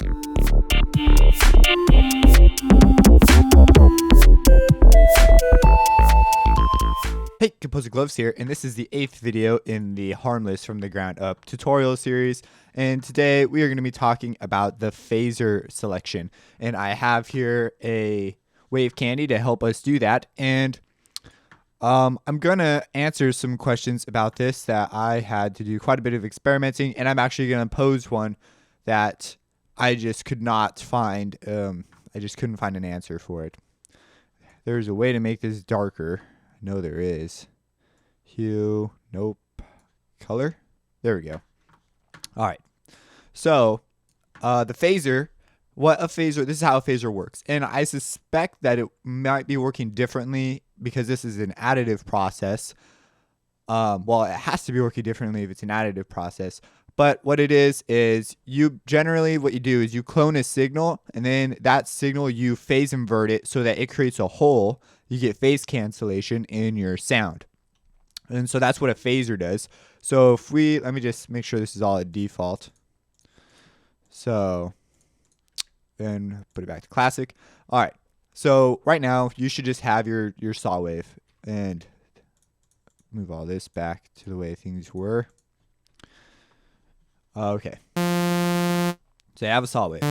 Hey, Composer Gloves here, and this is the 8th video in the Harmless from the Ground Up tutorial series. And today we are going to be talking about the phaser selection. And I have here a wave candy to help us do that. And I'm going to answer some questions about this that I had to do quite a bit of experimenting. And I'm actually going to pose one that I just could not find. I just couldn't find an answer for it. There's a way to make this darker. No, there is. Hue, nope. Color, there we go. All right. So, the phaser, this is how a phaser works. And I suspect that it might be working differently because this is an additive process. Well, it has to be working differently if it's an additive process. But what it is you generally, what you do is you clone a signal, and then that signal you phase invert it so that it creates a hole. You get phase cancellation in your sound. And so that's what a phaser does. So if let me just make sure this is all at default. So then put it back to classic. All right. So right now you should just have your saw wave, and move all this back to the way things were. Okay. So I have a saw wave.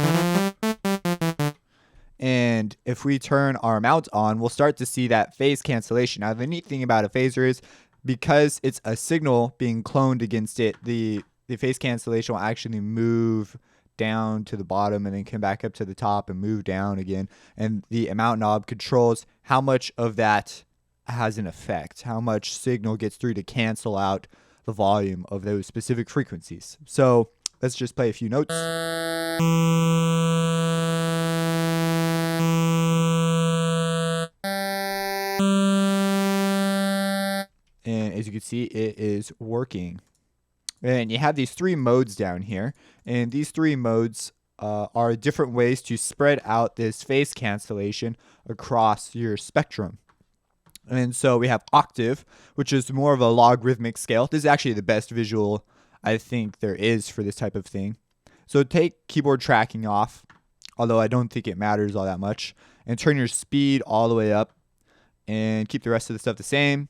And if we turn our mount on, we'll start to see that phase cancellation. Now, the neat thing about a phaser is because it's a signal being cloned against it, the phase cancellation will actually move down to the bottom and then come back up to the top and move down again. And the amount knob controls how much of that has an effect, how much signal gets through to cancel out the volume of those specific frequencies. So let's just play a few notes. And as you can see, it is working. And you have these 3 modes down here. And these 3 modes are different ways to spread out this phase cancellation across your spectrum. And so we have octave, which is more of a logarithmic scale. This is actually the best visual I think there is for this type of thing. So take keyboard tracking off, although I don't think it matters all that much, and turn your speed all the way up and keep the rest of the stuff the same.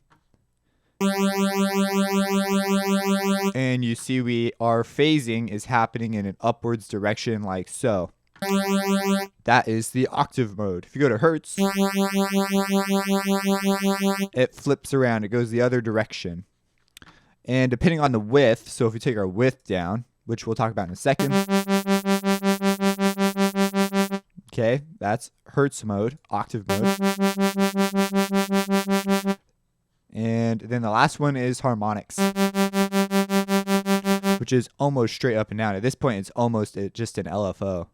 And you see our phasing is happening in an upwards direction like so. That is the octave mode. If you go to Hertz, it flips around. It goes the other direction. And depending on the width, so if we take our width down, which we'll talk about in a second. Okay, that's Hertz mode, octave mode. And then the last one is harmonics, which is almost straight up and down. At this point, it's almost just an LFO.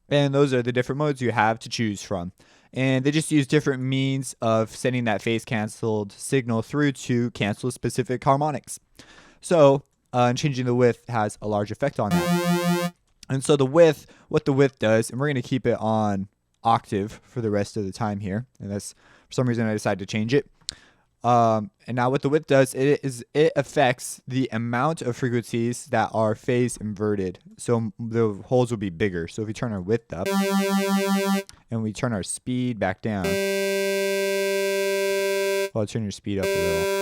And those are the different modes you have to choose from. And they just use different means of sending that phase canceled signal through to cancel specific harmonics. So changing the width has a large effect on that. And so the width, what the width does, and we're going to keep it on octave for the rest of the time here. And that's, for some reason, I decided to change it. And now what the width does, it affects the amount of frequencies that are phase inverted. So the holes will be bigger. So if we turn our width up and we turn our speed back down, well, turn your speed up a little.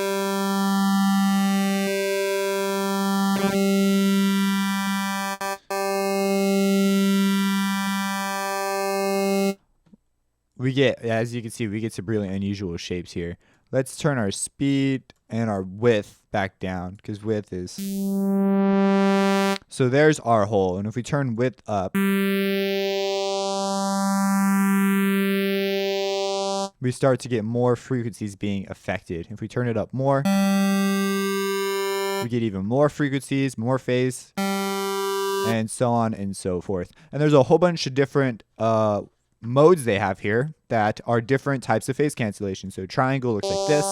We get, as you can see, we get some really unusual shapes here. Let's turn our speed and our width back down, because width is... So there's our hole. And if we turn width up, we start to get more frequencies being affected. If we turn it up more, we get even more frequencies, more phase, and so on and so forth. And there's a whole bunch of different modes they have here that are different types of phase cancellation. So triangle looks like this.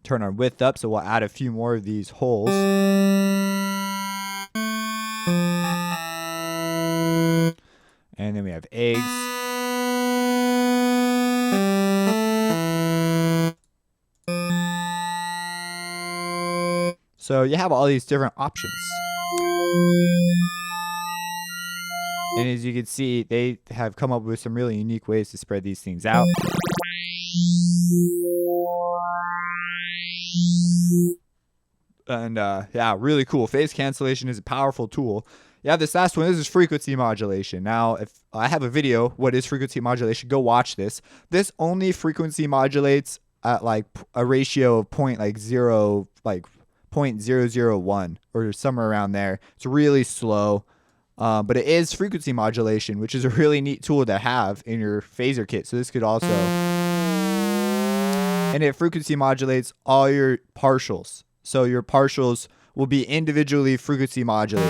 Turn our width up, so we'll add a few more of these holes. And then we have eggs. So you have all these different options. And as you can see, they have come up with some really unique ways to spread these things out. And yeah, really cool. Phase cancellation is a powerful tool. Yeah, this last one, this is frequency modulation. Now, if I have a video, what is frequency modulation? Go watch this. This only frequency modulates at like a ratio of 0.001 or somewhere around there. It's really slow. But it is frequency modulation, which is a really neat tool to have in your phaser kit. So this could also, and it frequency modulates all your partials. So your partials will be individually frequency modulated.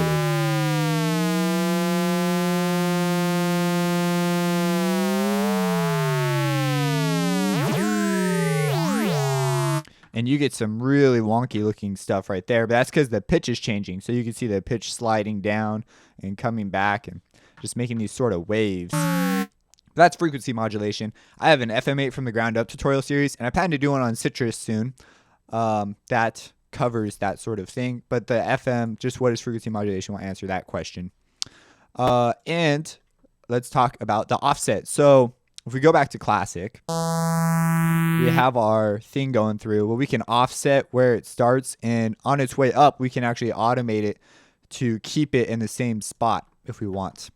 And you get some really wonky looking stuff right there, but that's because the pitch is changing. So you can see the pitch sliding down and coming back and just making these sort of waves. That's frequency modulation. I have an FM8 from the ground up tutorial series, and I plan to do one on Citrus soon. That covers that sort of thing, but the FM, just what is frequency modulation, will answer that question. And let's talk about the offset. So if we go back to classic, we have our thing going through. Well, we can offset where it starts, and on its way up, we can actually automate it to keep it in the same spot if we want.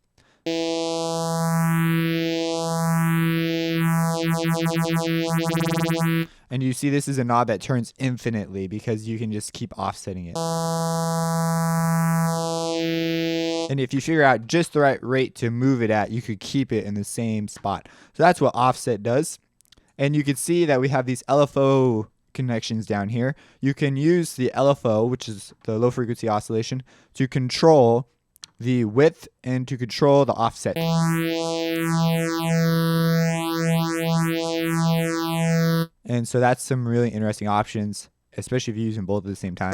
And you see this is a knob that turns infinitely because you can just keep offsetting it. And if you figure out just the right rate to move it at, you could keep it in the same spot. So that's what offset does. And you can see that we have these LFO connections down here. You can use the LFO, which is the low frequency oscillation, to control the width and to control the offset. And so that's some really interesting options, especially if you use them both at the same time.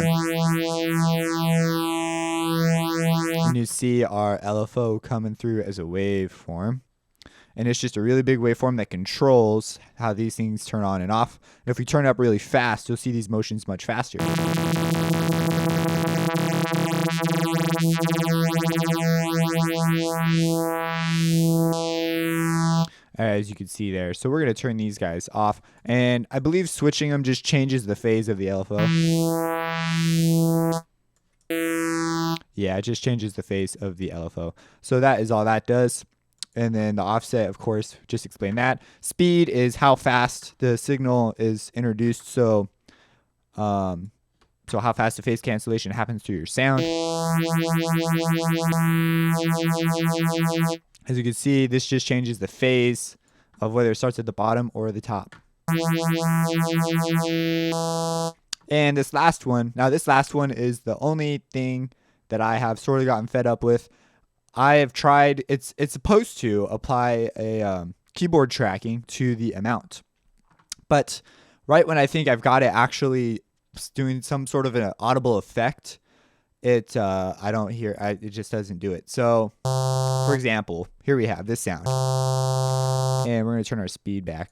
And you see our LFO coming through as a waveform. And it's just a really big waveform that controls how these things turn on and off. And if we turn it up really fast, you'll see these motions much faster. As you can see there. So we're going to turn these guys off. And I believe switching them just changes the phase of the LFO. Yeah, it just changes the phase of the LFO. So that is all that does. And then the offset, of course, just explain that. Speed is how fast the signal is introduced. So how fast the phase cancellation happens through your sound. As you can see, this just changes the phase of whether it starts at the bottom or the top. And this last one, is the only thing that I have sort of gotten fed up with. I have tried, it's supposed to apply a keyboard tracking to the amount. But right when I think I've got it actually doing some sort of an audible effect, it just doesn't do it. So, for example, here we have this sound. And we're going to turn our speed back.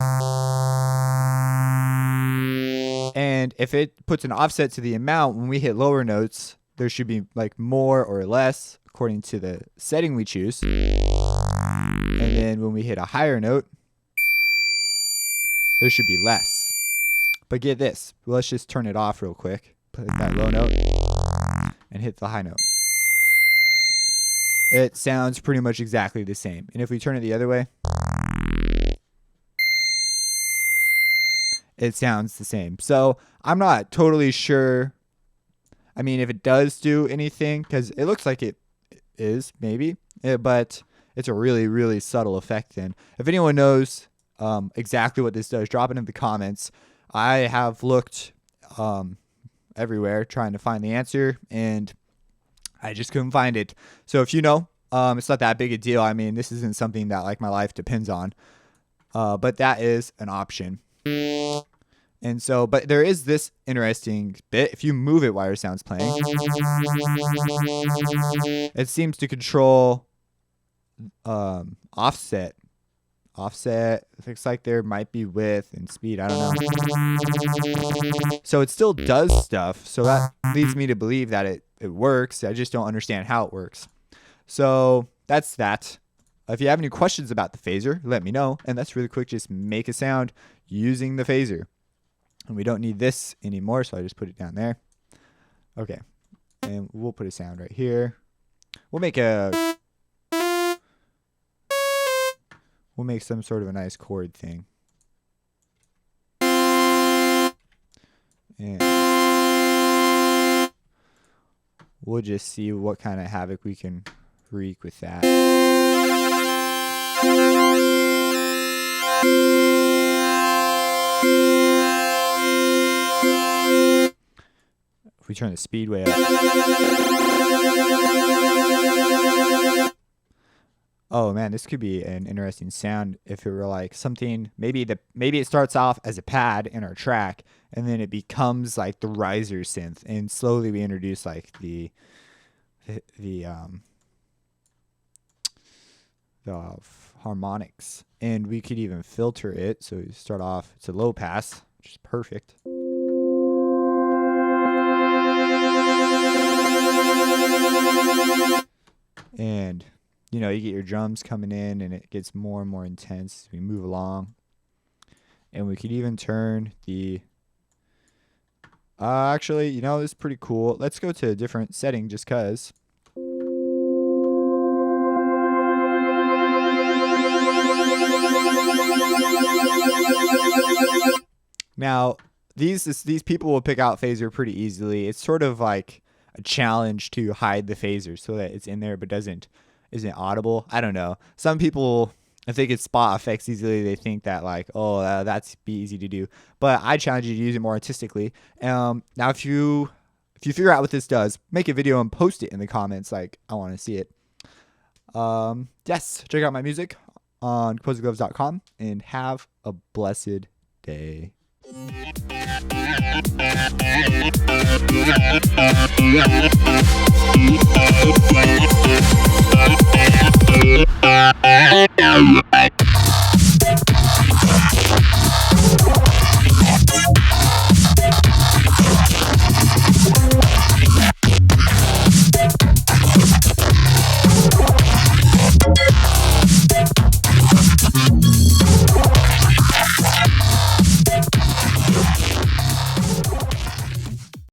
And if it puts an offset to the amount, when we hit lower notes, there should be like more or less according to the setting we choose. And then when we hit a higher note, there should be less. But get this, let's just turn it off real quick. Put that low note and hit the high note. It sounds pretty much exactly the same. And if we turn it the other way, it sounds the same. So I'm not totally sure. I mean, if it does do anything, because it looks like it is, maybe, but it's a really, really subtle effect then. If anyone knows exactly what this does, drop it in the comments. I have looked everywhere trying to find the answer, and I just couldn't find it. So if you know, it's not that big a deal. I mean, this isn't something that like my life depends on, but that is an option. And so, but there is this interesting bit. If you move it while your sound's playing, it seems to control offset offset. It looks like there might be width and speed. I don't know. So it still does stuff. So that leads me to believe that it works. I just don't understand how it works. So that's that. If you have any questions about the phaser, let me know. And that's really quick. Just make a sound using the phaser. And we don't need this anymore, so I just put it down there. Okay. And we'll put a sound right here. We'll make some sort of a nice chord thing. And we'll just see what kind of havoc we can wreak with that. If we turn the speed way up. Oh man, this could be an interesting sound if it were like something, maybe it starts off as a pad in our track and then it becomes like the riser synth, and slowly we introduce like the harmonics, and we could even filter it. So you start off, it's a low pass, which is perfect. And you know, you get your drums coming in and it gets more and more intense as we move along. And we could even turn the actually, you know, this is pretty cool. Let's go to a different setting just cuz. Now, these people will pick out phaser pretty easily. It's sort of like a challenge to hide the phaser so that it's in there but isn't audible. I don't know. Some people, if they could spot effects easily, they think that like, oh, that's be easy to do. But I challenge you to use it more artistically. Now, if you figure out what this does, make a video and post it in the comments. Like, I want to see it. Yes, check out my music on composergloves.com and have a blessed day.